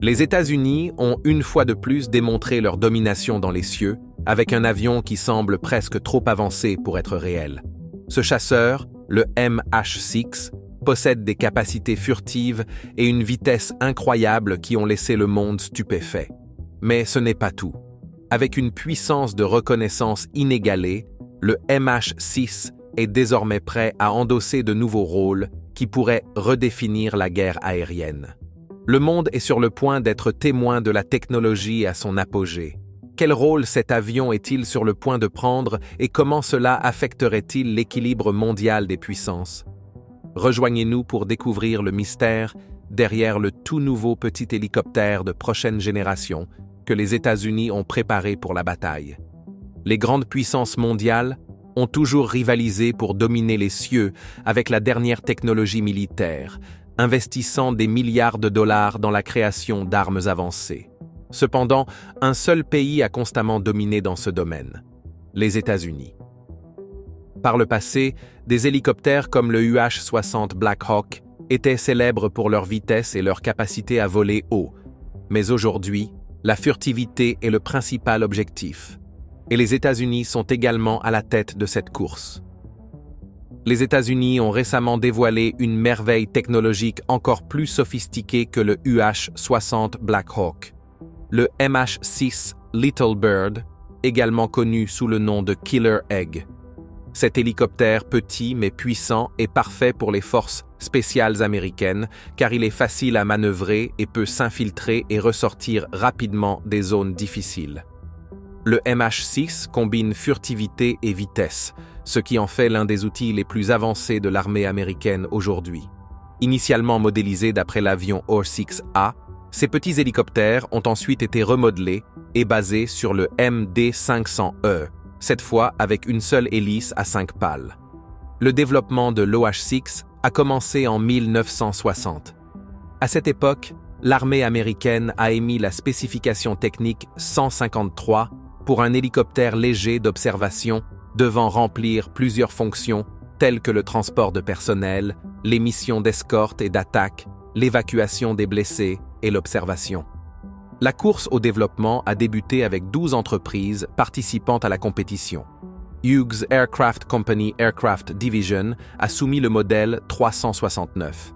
Les États-Unis ont une fois de plus démontré leur domination dans les cieux, avec un avion qui semble presque trop avancé pour être réel. Ce chasseur, le MH-6, possède des capacités furtives et une vitesse incroyable qui ont laissé le monde stupéfait. Mais ce n'est pas tout. Avec une puissance de reconnaissance inégalée, le MH-6 est désormais prêt à endosser de nouveaux rôles qui pourraient redéfinir la guerre aérienne. Le monde est sur le point d'être témoin de la technologie à son apogée. Quel rôle cet avion est-il sur le point de prendre et comment cela affecterait-il l'équilibre mondial des puissances? Rejoignez-nous pour découvrir le mystère derrière le tout nouveau petit hélicoptère de prochaine génération que les États-Unis ont préparé pour la bataille. Les grandes puissances mondiales ont toujours rivalisé pour dominer les cieux avec la dernière technologie militaire, investissant des milliards de dollars dans la création d'armes avancées. Cependant, un seul pays a constamment dominé dans ce domaine, les États-Unis. Par le passé, des hélicoptères comme le UH-60 Black Hawk étaient célèbres pour leur vitesse et leur capacité à voler haut. Mais aujourd'hui, la furtivité est le principal objectif. Et les États-Unis sont également à la tête de cette course. Les États-Unis ont récemment dévoilé une merveille technologique encore plus sophistiquée que le UH-60 Black Hawk. Le MH-6 Little Bird, également connu sous le nom de Killer Egg. Cet hélicoptère petit mais puissant est parfait pour les forces spéciales américaines car il est facile à manœuvrer et peut s'infiltrer et ressortir rapidement des zones difficiles. Le MH-6 combine furtivité et vitesse, ce qui en fait l'un des outils les plus avancés de l'armée américaine aujourd'hui. Initialement modélisé d'après l'avion OR-6A, ces petits hélicoptères ont ensuite été remodelés et basés sur le MD-500E, cette fois avec une seule hélice à 5 pales. Le développement de l'OH-6 a commencé en 1960. À cette époque, l'armée américaine a émis la spécification technique 153 pour un hélicoptère léger d'observation devant remplir plusieurs fonctions telles que le transport de personnel, les missions d'escorte et d'attaque, l'évacuation des blessés et l'observation. La course au développement a débuté avec 12 entreprises participant à la compétition. Hughes Aircraft Company Aircraft Division a soumis le modèle 369.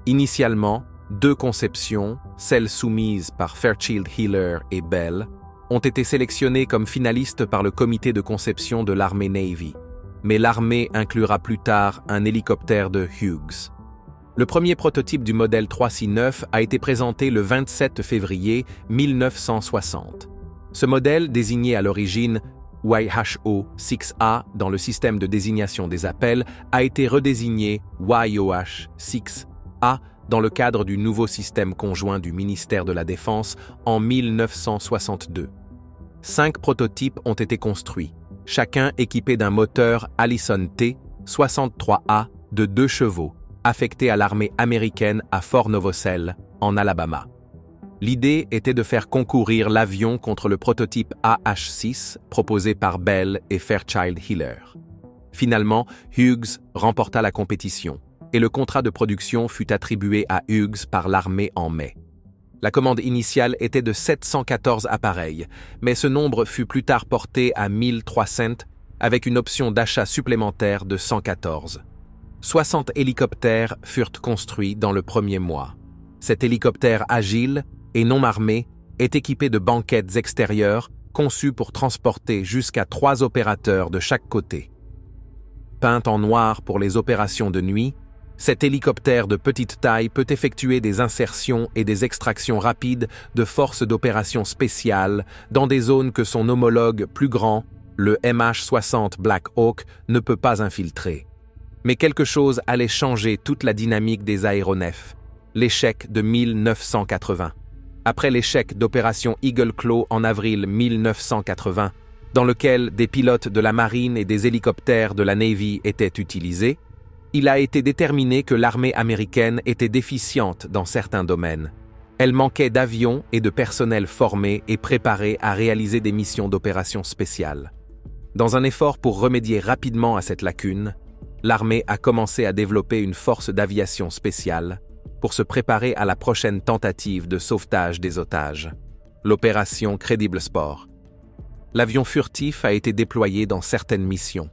Initialement, 2 conceptions, celles soumises par Fairchild Hiller et Bell, ont été sélectionnées comme finalistes par le comité de conception de l'armée Navy, mais l'armée inclura plus tard un hélicoptère de Hughes. Le premier prototype du modèle 369 a été présenté le 27 février 1960. Ce modèle, désigné à l'origine YHO-6A dans le système de désignation des appels, a été redésigné YOH-6A dans le cadre du nouveau système conjoint du ministère de la Défense en 1962. 5 prototypes ont été construits, chacun équipé d'un moteur Allison T-63A de 2 chevaux, affecté à l'armée américaine à Fort Novosel, en Alabama. L'idée était de faire concourir l'avion contre le prototype AH-6 proposé par Bell et Fairchild Hiller. Finalement, Hughes remporta la compétition et le contrat de production fut attribué à Hughes par l'armée en mai. La commande initiale était de 714 appareils, mais ce nombre fut plus tard porté à 1300 avec une option d'achat supplémentaire de 114. 60 hélicoptères furent construits dans le premier mois. Cet hélicoptère agile et non armé est équipé de banquettes extérieures conçues pour transporter jusqu'à 3 opérateurs de chaque côté. Peint en noir pour les opérations de nuit, cet hélicoptère de petite taille peut effectuer des insertions et des extractions rapides de forces d'opération spéciales dans des zones que son homologue plus grand, le MH-60 Black Hawk, ne peut pas infiltrer. Mais quelque chose allait changer toute la dynamique des aéronefs, l'échec de 1980. Après l'échec d'opération Eagle Claw en avril 1980, dans lequel des pilotes de la marine et des hélicoptères de la Navy étaient utilisés, il a été déterminé que l'armée américaine était déficiente dans certains domaines. Elle manquait d'avions et de personnel formés et préparés à réaliser des missions d'opération spéciales. Dans un effort pour remédier rapidement à cette lacune, l'armée a commencé à développer une force d'aviation spéciale, pour se préparer à la prochaine tentative de sauvetage des otages, l'opération Credible Sport. L'avion furtif a été déployé dans certaines missions.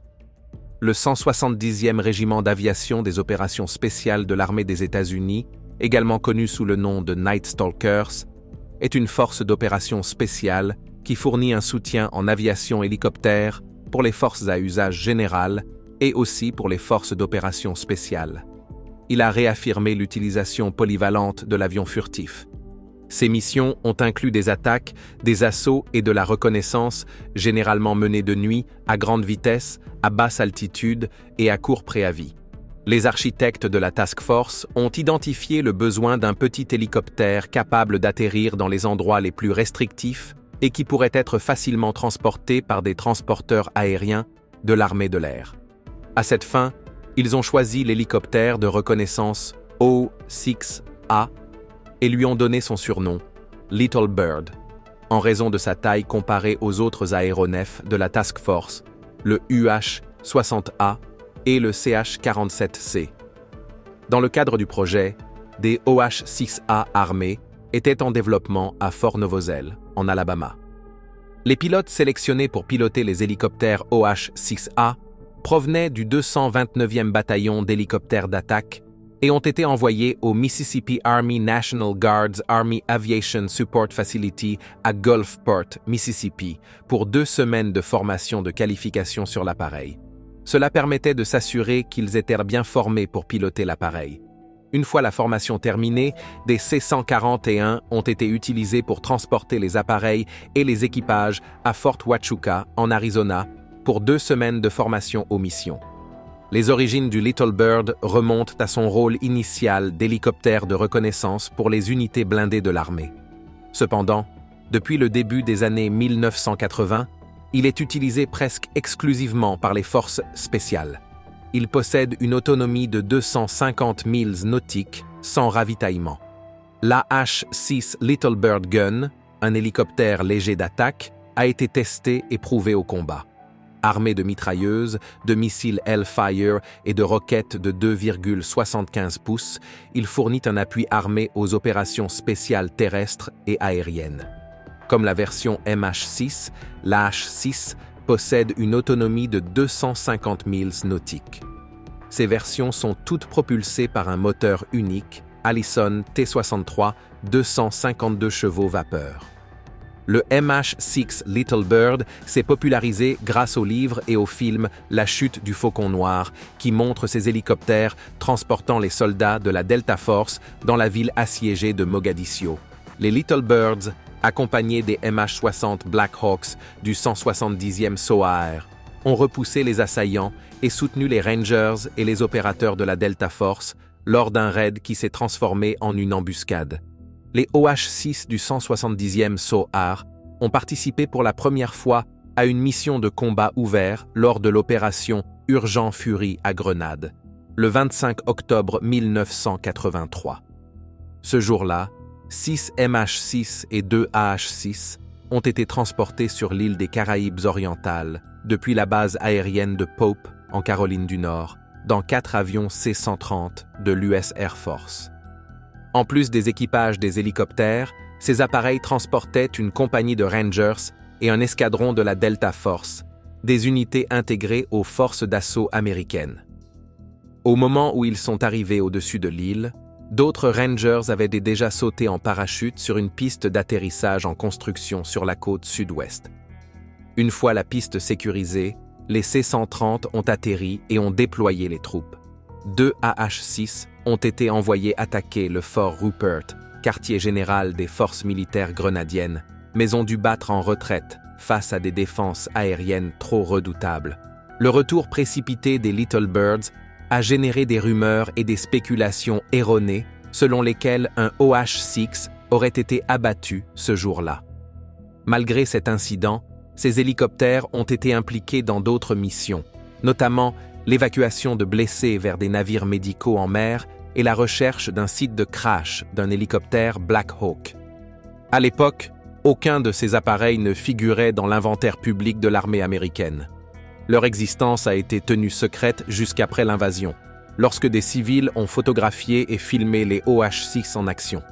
Le 170e régiment d'aviation des opérations spéciales de l'armée des États-Unis, également connu sous le nom de Night Stalkers, est une force d'opération spéciale qui fournit un soutien en aviation hélicoptère pour les forces à usage général et aussi pour les forces d'opération spéciales. Il a réaffirmé l'utilisation polyvalente de l'avion furtif. Ces missions ont inclus des attaques, des assauts et de la reconnaissance, généralement menées de nuit, à grande vitesse, à basse altitude et à court préavis. Les architectes de la Task Force ont identifié le besoin d'un petit hélicoptère capable d'atterrir dans les endroits les plus restrictifs et qui pourrait être facilement transporté par des transporteurs aériens de l'armée de l'air. À cette fin, ils ont choisi l'hélicoptère de reconnaissance O-6A et lui ont donné son surnom, Little Bird, en raison de sa taille comparée aux autres aéronefs de la Task Force, le UH-60A et le CH-47C. Dans le cadre du projet, des OH-6A armés étaient en développement à Fort Novosel, en Alabama. Les pilotes sélectionnés pour piloter les hélicoptères OH-6A provenaient du 229e bataillon d'hélicoptères d'attaque et ont été envoyés au Mississippi Army National Guard's Army Aviation Support Facility à Gulfport, Mississippi, pour 2 semaines de formation de qualification sur l'appareil. Cela permettait de s'assurer qu'ils étaient bien formés pour piloter l'appareil. Une fois la formation terminée, des C-141 ont été utilisés pour transporter les appareils et les équipages à Fort Huachuca, en Arizona, pour 2 semaines de formation aux missions. Les origines du Little Bird remontent à son rôle initial d'hélicoptère de reconnaissance pour les unités blindées de l'armée. Cependant, depuis le début des années 1980, il est utilisé presque exclusivement par les forces spéciales. Il possède une autonomie de 250 milles nautiques sans ravitaillement. L'AH-6 Little Bird Gun, un hélicoptère léger d'attaque, a été testé et prouvé au combat. Armé de mitrailleuses, de missiles Hellfire et de roquettes de 2,75 pouces, il fournit un appui armé aux opérations spéciales terrestres et aériennes. Comme la version MH6, l'AH-6 possède une autonomie de 250 milles nautiques. Ces versions sont toutes propulsées par un moteur unique, Allison T63, 252 chevaux vapeur. Le MH6 Little Bird s'est popularisé grâce au livre et au film La chute du Faucon Noir, qui montre ces hélicoptères transportant les soldats de la Delta Force dans la ville assiégée de Mogadiscio. Les Little Birds, accompagnés des MH-60 Black Hawks du 170e SOAR, ont repoussé les assaillants et soutenu les Rangers et les opérateurs de la Delta Force lors d'un raid qui s'est transformé en une embuscade. Les OH-6 du 170e SOAR ont participé pour la première fois à une mission de combat ouvert lors de l'opération Urgent Fury à Grenade, le 25 octobre 1983. Ce jour-là, 6 MH6 et 2 AH6 ont été transportés sur l'île des Caraïbes orientales depuis la base aérienne de Pope, en Caroline du Nord, dans 4 avions C-130 de l'US Air Force. En plus des équipages des hélicoptères, ces appareils transportaient une compagnie de Rangers et un escadron de la Delta Force, des unités intégrées aux forces d'assaut américaines. Au moment où ils sont arrivés au-dessus de l'île, d'autres Rangers avaient déjà sauté en parachute sur une piste d'atterrissage en construction sur la côte sud-ouest. Une fois la piste sécurisée, les C-130 ont atterri et ont déployé les troupes. 2 AH-6 ont été envoyés attaquer le fort Rupert, quartier général des forces militaires grenadiennes, mais ont dû battre en retraite face à des défenses aériennes trop redoutables. Le retour précipité des Little Birds a généré des rumeurs et des spéculations erronées selon lesquelles un OH-6 aurait été abattu ce jour-là. Malgré cet incident, ces hélicoptères ont été impliqués dans d'autres missions, notamment l'évacuation de blessés vers des navires médicaux en mer et la recherche d'un site de crash d'un hélicoptère Black Hawk. À l'époque, aucun de ces appareils ne figurait dans l'inventaire public de l'armée américaine. Leur existence a été tenue secrète jusqu'après l'invasion. lorsque des civils ont photographié et filmé les OH-6 en action.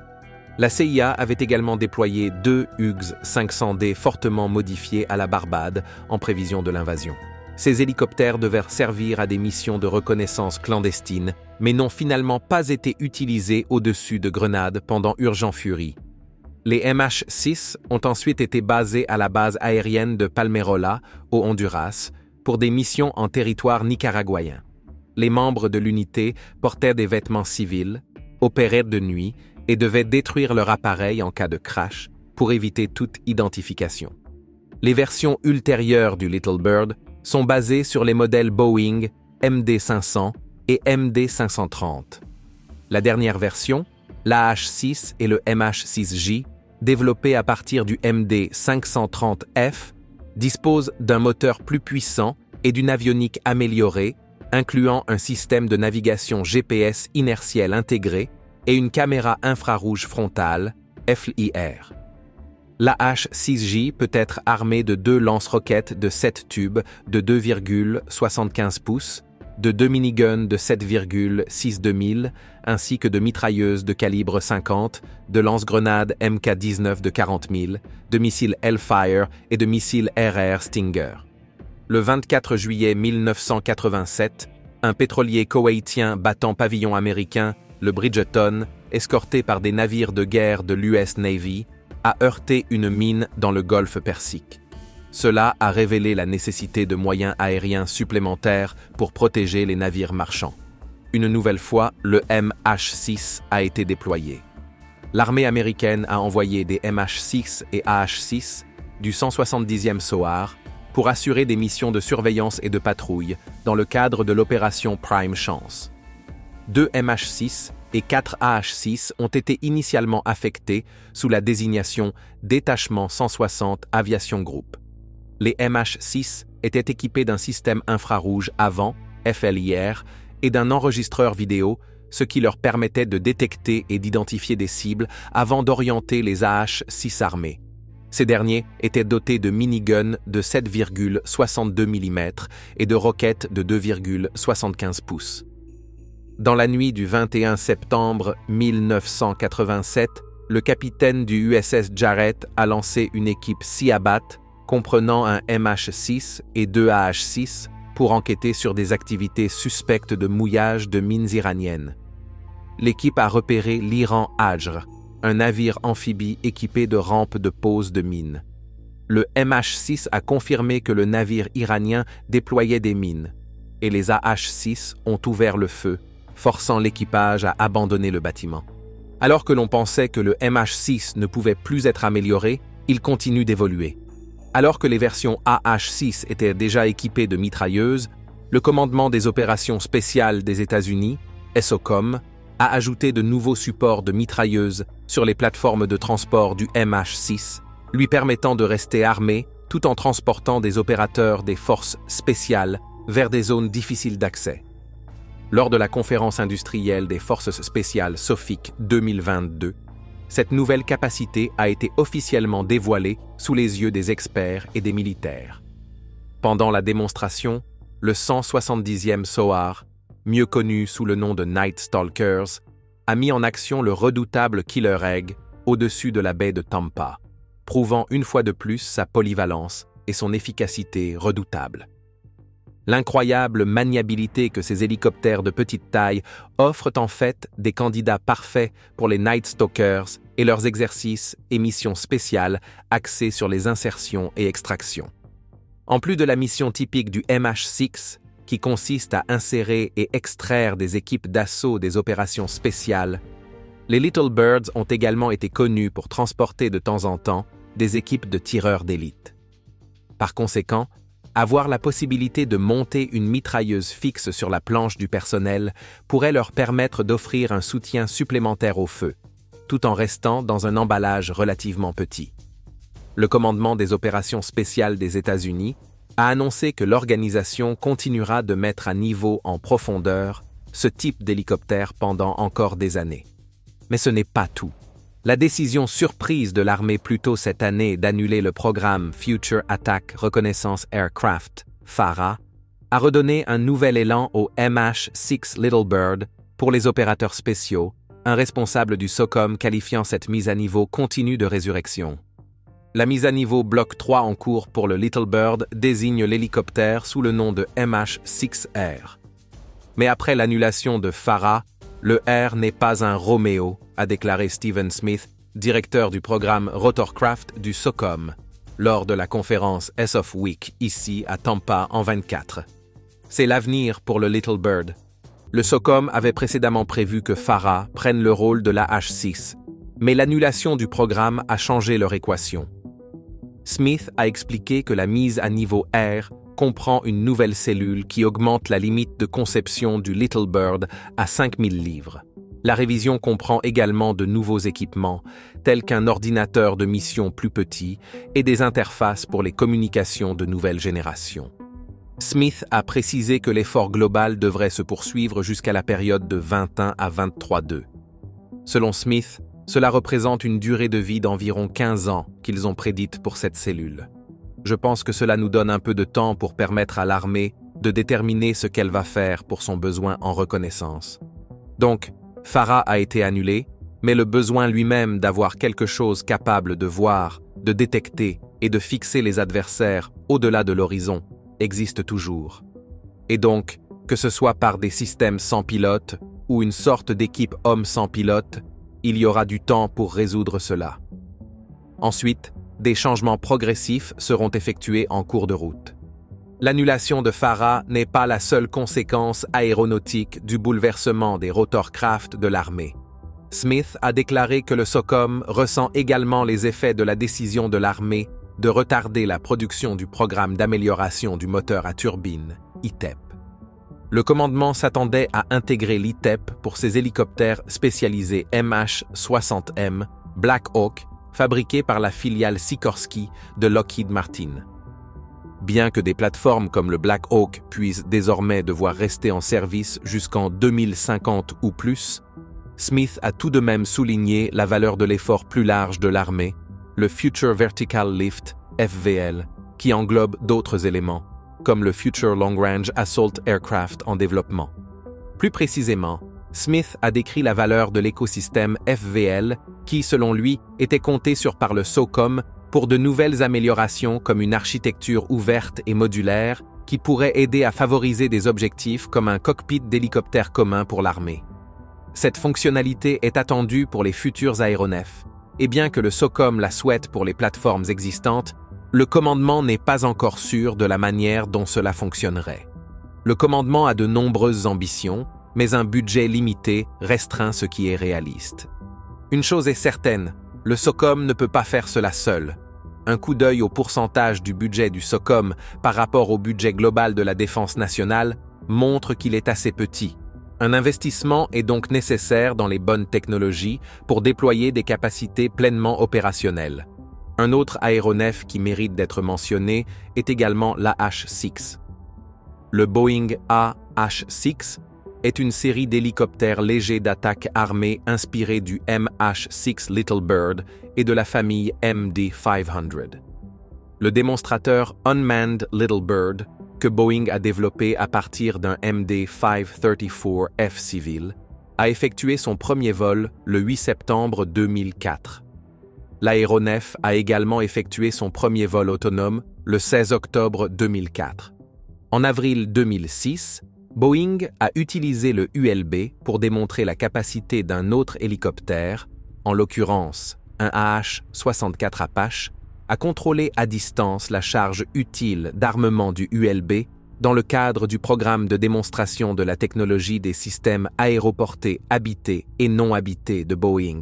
La CIA avait également déployé 2 Hughes 500D fortement modifiés à la Barbade en prévision de l'invasion. Ces hélicoptères devaient servir à des missions de reconnaissance clandestines, mais n'ont finalement pas été utilisés au-dessus de Grenade pendant Urgent Fury. Les MH-6 ont ensuite été basés à la base aérienne de Palmerola, au Honduras, pour des missions en territoire nicaraguayen. Les membres de l'unité portaient des vêtements civils, opéraient de nuit et devaient détruire leur appareil en cas de crash pour éviter toute identification. Les versions ultérieures du Little Bird sont basées sur les modèles Boeing MD-500 et MD-530. La dernière version, l'AH-6 et le MH-6J, développés à partir du MD-530F, disposent d'un moteur plus puissant et d'une avionique améliorée, incluant un système de navigation GPS inertiel intégré et une caméra infrarouge frontale, FLIR. L'AH-6J peut être armé de 2 lance-roquettes de 7 tubes de 2,75 pouces, de 2 miniguns de 7,62 ainsi que de mitrailleuses de calibre 50, de lance-grenades MK-19 de 40 000, de missiles Hellfire et de missiles RR Stinger. Le 24 juillet 1987, un pétrolier koweïtien battant pavillon américain, le Bridgeton, escorté par des navires de guerre de l'US Navy, a heurté une mine dans le golfe Persique. Cela a révélé la nécessité de moyens aériens supplémentaires pour protéger les navires marchands. Une nouvelle fois, le MH-6 a été déployé. L'armée américaine a envoyé des MH-6 et AH-6 du 170e SOAR pour assurer des missions de surveillance et de patrouille dans le cadre de l'opération Prime Chance. 2 MH-6 et 4 AH-6 ont été initialement affectés sous la désignation Détachement 160 Aviation Group. Les MH-6 étaient équipés d'un système infrarouge avant, FLIR, et d'un enregistreur vidéo, ce qui leur permettait de détecter et d'identifier des cibles avant d'orienter les AH-6 armés. Ces derniers étaient dotés de miniguns de 7,62 mm et de roquettes de 2,75 pouces. Dans la nuit du 21 septembre 1987, le capitaine du USS Jarrett a lancé une équipe Sea-Bat comprenant un MH-6 et 2 AH-6 pour enquêter sur des activités suspectes de mouillage de mines iraniennes. L'équipe a repéré l'Iran Hajr, un navire amphibie équipé de rampes de pose de mines. Le MH-6 a confirmé que le navire iranien déployait des mines, et les AH-6 ont ouvert le feu, forçant l'équipage à abandonner le bâtiment. Alors que l'on pensait que le MH-6 ne pouvait plus être amélioré, il continue d'évoluer. Alors que les versions AH-6 étaient déjà équipées de mitrailleuses, le commandement des opérations spéciales des États-Unis, SOCOM, a ajouté de nouveaux supports de mitrailleuses sur les plateformes de transport du MH-6, lui permettant de rester armé tout en transportant des opérateurs des forces spéciales vers des zones difficiles d'accès. Lors de la conférence industrielle des forces spéciales SOFIC 2022, cette nouvelle capacité a été officiellement dévoilée sous les yeux des experts et des militaires. Pendant la démonstration, le 170e SOAR, mieux connu sous le nom de Night Stalkers, a mis en action le redoutable Killer Egg au-dessus de la baie de Tampa, prouvant une fois de plus sa polyvalence et son efficacité redoutable. L'incroyable maniabilité que ces hélicoptères de petite taille offrent en fait des candidats parfaits pour les Night Stalkers et leurs exercices et missions spéciales axées sur les insertions et extractions. En plus de la mission typique du MH-6, qui consiste à insérer et extraire des équipes d'assaut des opérations spéciales, les Little Birds ont également été connus pour transporter de temps en temps des équipes de tireurs d'élite. Par conséquent, avoir la possibilité de monter une mitrailleuse fixe sur la planche du personnel pourrait leur permettre d'offrir un soutien supplémentaire au feu, tout en restant dans un emballage relativement petit. Le commandement des opérations spéciales des États-Unis a annoncé que l'organisation continuera de mettre à niveau en profondeur ce type d'hélicoptère pendant encore des années. Mais ce n'est pas tout. La décision surprise de l'armée plus tôt cette année d'annuler le programme Future Attack Reconnaissance Aircraft, FARA, a redonné un nouvel élan au MH6 Little Bird pour les opérateurs spéciaux, un responsable du SOCOM qualifiant cette mise à niveau continue de résurrection. La mise à niveau Bloc 3 en cours pour le Little Bird désigne l'hélicoptère sous le nom de MH6R. Mais après l'annulation de Farah, le R n'est pas un Romeo, a déclaré Stephen Smith, directeur du programme Rotorcraft du SOCOM, lors de la conférence SOF Week ici à Tampa en 24. C'est l'avenir pour le Little Bird. Le SOCOM avait précédemment prévu que Farah prenne le rôle de la H6, mais l'annulation du programme a changé leur équation. Smith a expliqué que la mise à niveau R comprend une nouvelle cellule qui augmente la limite de conception du Little Bird à 5000 livres. La révision comprend également de nouveaux équipements, tels qu'un ordinateur de mission plus petit et des interfaces pour les communications de nouvelle génération. Smith a précisé que l'effort global devrait se poursuivre jusqu'à la période de 21 à 23-2. Selon Smith, cela représente une durée de vie d'environ 15 ans qu'ils ont prédite pour cette cellule. Je pense que cela nous donne un peu de temps pour permettre à l'armée de déterminer ce qu'elle va faire pour son besoin en reconnaissance. Donc, Farah a été annulé, mais le besoin lui-même d'avoir quelque chose capable de voir, de détecter et de fixer les adversaires au-delà de l'horizon existe toujours. Et donc, que ce soit par des systèmes sans pilote ou une sorte d'équipe homme sans pilote, il y aura du temps pour résoudre cela. Ensuite, des changements progressifs seront effectués en cours de route. L'annulation de Farah n'est pas la seule conséquence aéronautique du bouleversement des rotorcraft de l'armée. Smith a déclaré que le SOCOM ressent également les effets de la décision de l'armée de retarder la production du programme d'amélioration du moteur à turbine, ITEP. Le commandement s'attendait à intégrer l'ITEP pour ses hélicoptères spécialisés MH-60M Black Hawk, fabriqués par la filiale Sikorsky de Lockheed Martin. Bien que des plateformes comme le Black Hawk puissent désormais devoir rester en service jusqu'en 2050 ou plus, Smith a tout de même souligné la valeur de l'effort plus large de l'armée, le Future Vertical Lift, FVL, qui englobe d'autres éléments, comme le Future Long Range Assault Aircraft en développement. Plus précisément, Smith a décrit la valeur de l'écosystème FVL qui, selon lui, était compté sur par le SOCOM pour de nouvelles améliorations comme une architecture ouverte et modulaire qui pourrait aider à favoriser des objectifs comme un cockpit d'hélicoptère commun pour l'armée. Cette fonctionnalité est attendue pour les futurs aéronefs, et bien que le SOCOM la souhaite pour les plateformes existantes, le commandement n'est pas encore sûr de la manière dont cela fonctionnerait. Le commandement a de nombreuses ambitions, mais un budget limité restreint ce qui est réaliste. Une chose est certaine, le SOCOM ne peut pas faire cela seul. Un coup d'œil au pourcentage du budget du SOCOM par rapport au budget global de la défense nationale montre qu'il est assez petit. Un investissement est donc nécessaire dans les bonnes technologies pour déployer des capacités pleinement opérationnelles. Un autre aéronef qui mérite d'être mentionné est également l'AH-6. Le Boeing AH-6 est une série d'hélicoptères légers d'attaque armée inspirés du MH-6 Little Bird et de la famille MD-500. Le démonstrateur Unmanned Little Bird, que Boeing a développé à partir d'un MD-534F civil, a effectué son premier vol le 8 septembre 2004. L'aéronef a également effectué son premier vol autonome le 16 octobre 2004. En avril 2006, Boeing a utilisé le ULB pour démontrer la capacité d'un autre hélicoptère, en l'occurrence un AH-64 Apache, à contrôler à distance la charge utile d'armement du ULB dans le cadre du programme de démonstration de la technologie des systèmes aéroportés habités et non habités de Boeing.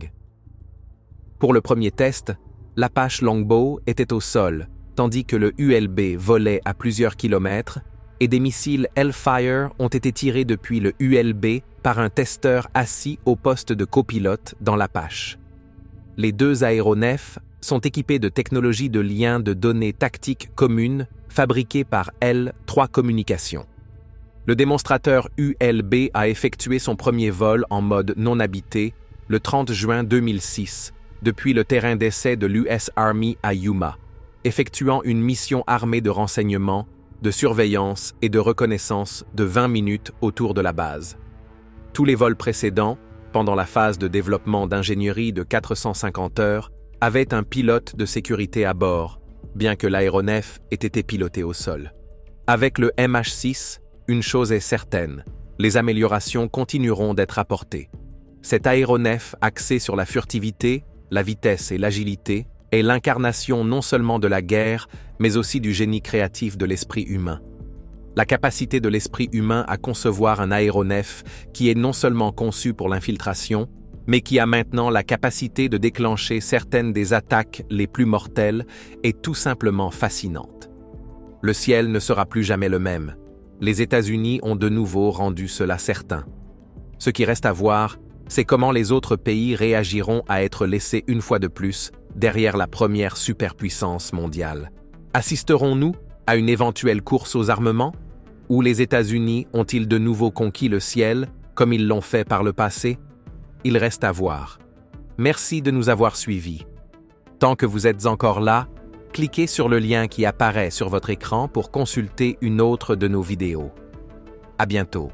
Pour le premier test, l'Apache Longbow était au sol, tandis que le ULB volait à plusieurs kilomètres et des missiles Hellfire ont été tirés depuis le ULB par un testeur assis au poste de copilote dans l'Apache. Les deux aéronefs sont équipés de technologies de lien de données tactiques communes fabriquées par L3 Communications. Le démonstrateur ULB a effectué son premier vol en mode non habité le 30 juin 2006 depuis le terrain d'essai de l'US Army à Yuma, effectuant une mission armée de renseignement de surveillance et de reconnaissance de 20 minutes autour de la base. Tous les vols précédents, pendant la phase de développement d'ingénierie de 450 heures, avaient un pilote de sécurité à bord, bien que l'aéronef ait été piloté au sol. Avec le MH6, une chose est certaine, les améliorations continueront d'être apportées. Cet aéronef axé sur la furtivité, la vitesse et l'agilité est l'incarnation non seulement de la guerre, mais aussi du génie créatif de l'esprit humain. La capacité de l'esprit humain à concevoir un aéronef qui est non seulement conçu pour l'infiltration, mais qui a maintenant la capacité de déclencher certaines des attaques les plus mortelles est tout simplement fascinante. Le ciel ne sera plus jamais le même. Les États-Unis ont de nouveau rendu cela certain. Ce qui reste à voir, c'est comment les autres pays réagiront à être laissés une fois de plus derrière la première superpuissance mondiale. Assisterons-nous à une éventuelle course aux armements? Ou les États-Unis ont-ils de nouveau conquis le ciel, comme ils l'ont fait par le passé? Il reste à voir. Merci de nous avoir suivis. Tant que vous êtes encore là, cliquez sur le lien qui apparaît sur votre écran pour consulter une autre de nos vidéos. À bientôt.